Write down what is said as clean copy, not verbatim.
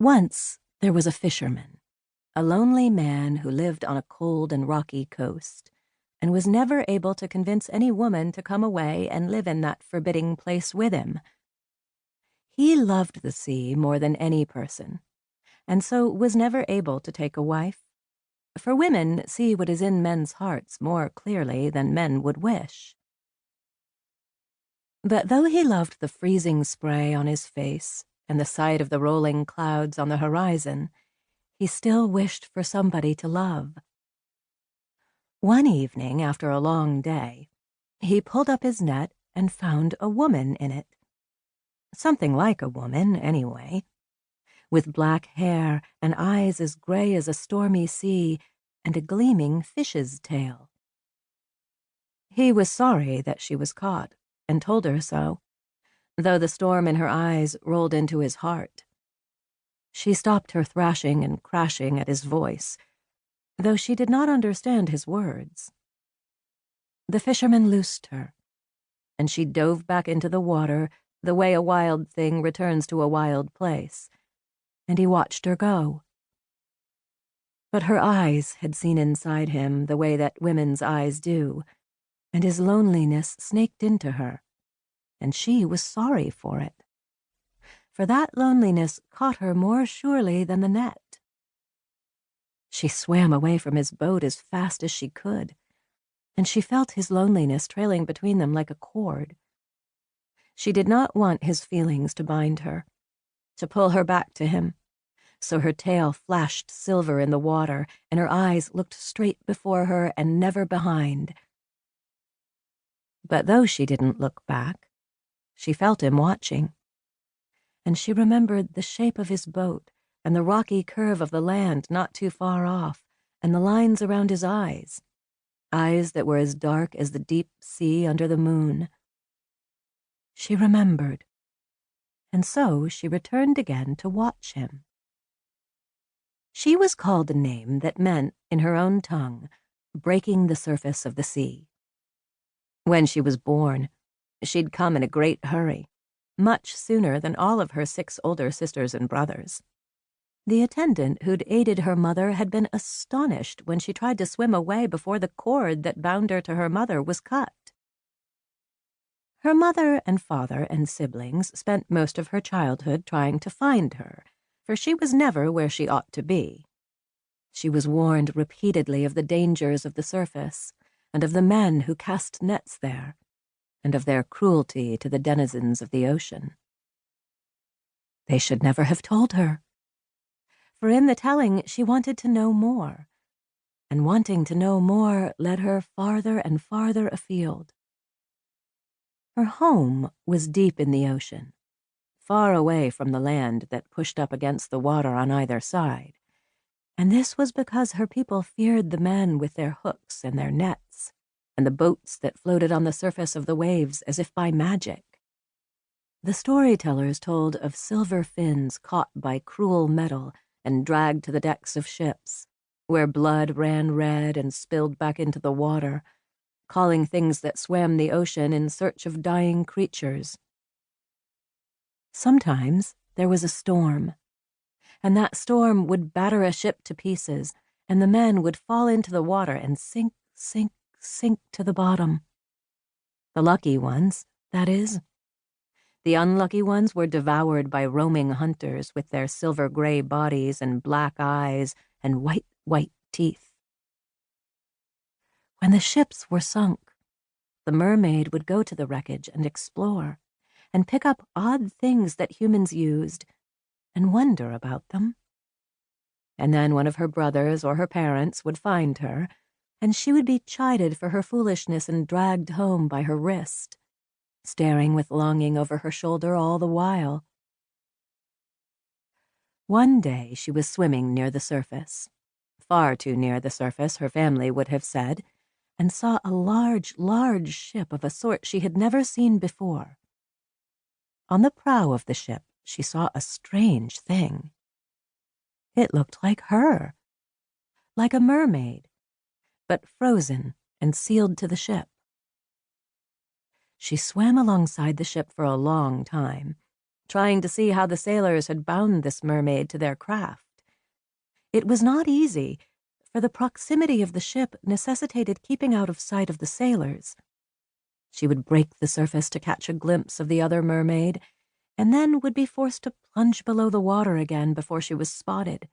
Once there was a fisherman, a lonely man who lived on a cold and rocky coast, and was never able to convince any woman to come away and live in that forbidding place with him. He loved the sea more than any person, and so was never able to take a wife. For women see what is in men's hearts more clearly than men would wish. But though he loved the freezing spray on his face and the sight of the rolling clouds on the horizon, he still wished for somebody to love. One evening, after a long day, he pulled up his net and found a woman in it. Something like a woman, anyway, with black hair and eyes as gray as a stormy sea and a gleaming fish's tail. He was sorry that she was caught, and told her so, though the storm in her eyes rolled into his heart. She stopped her thrashing and crashing at his voice, though she did not understand his words. The fisherman loosed her, and she dove back into the water the way a wild thing returns to a wild place, and he watched her go. But her eyes had seen inside him the way that women's eyes do, and his loneliness snaked into her, and she was sorry for it. For that loneliness caught her more surely than the net. She swam away from his boat as fast as she could, and she felt his loneliness trailing between them like a cord. She did not want his feelings to bind her, to pull her back to him, so her tail flashed silver in the water, and her eyes looked straight before her and never behind. But though she didn't look back, she felt him watching, and she remembered the shape of his boat and the rocky curve of the land not too far off, and the lines around his eyes that were as dark as the deep sea under the moon. She remembered, and so she returned again to watch him. She was called a name that meant, in her own tongue, breaking the surface of the sea. When she was born, she'd come in a great hurry, much sooner than all of her 6 older sisters and brothers. The attendant who'd aided her mother had been astonished when she tried to swim away before the cord that bound her to her mother was cut. Her mother and father and siblings spent most of her childhood trying to find her, for she was never where she ought to be. She was warned repeatedly of the dangers of the surface, and of the men who cast nets there, and of their cruelty to the denizens of the ocean. They should never have told her, for in the telling she wanted to know more, and wanting to know more led her farther and farther afield. Her home was deep in the ocean, far away from the land that pushed up against the water on either side, and this was because her people feared the men with their hooks and their nets, and the boats that floated on the surface of the waves as if by magic. The storytellers told of silver fins caught by cruel metal and dragged to the decks of ships, where blood ran red and spilled back into the water, calling things that swam the ocean in search of dying creatures. Sometimes there was a storm, and that storm would batter a ship to pieces, and the men would fall into the water and sink to the bottom. The lucky ones, that is. The unlucky ones were devoured by roaming hunters with their silver-gray bodies and black eyes and white teeth. When the ships were sunk, the mermaid would go to the wreckage and explore, and pick up odd things that humans used, and wonder about them. And then one of her brothers or her parents would find her, and she would be chided for her foolishness and dragged home by her wrist, staring with longing over her shoulder all the while. One day she was swimming near the surface, far too near the surface, her family would have said, and saw a large ship of a sort she had never seen before. On the prow of the ship, she saw a strange thing. It looked like her, like a mermaid, but frozen and sealed to the ship. She swam alongside the ship for a long time, trying to see how the sailors had bound this mermaid to their craft. It was not easy, for the proximity of the ship necessitated keeping out of sight of the sailors. She would break the surface to catch a glimpse of the other mermaid, and then would be forced to plunge below the water again before she was spotted.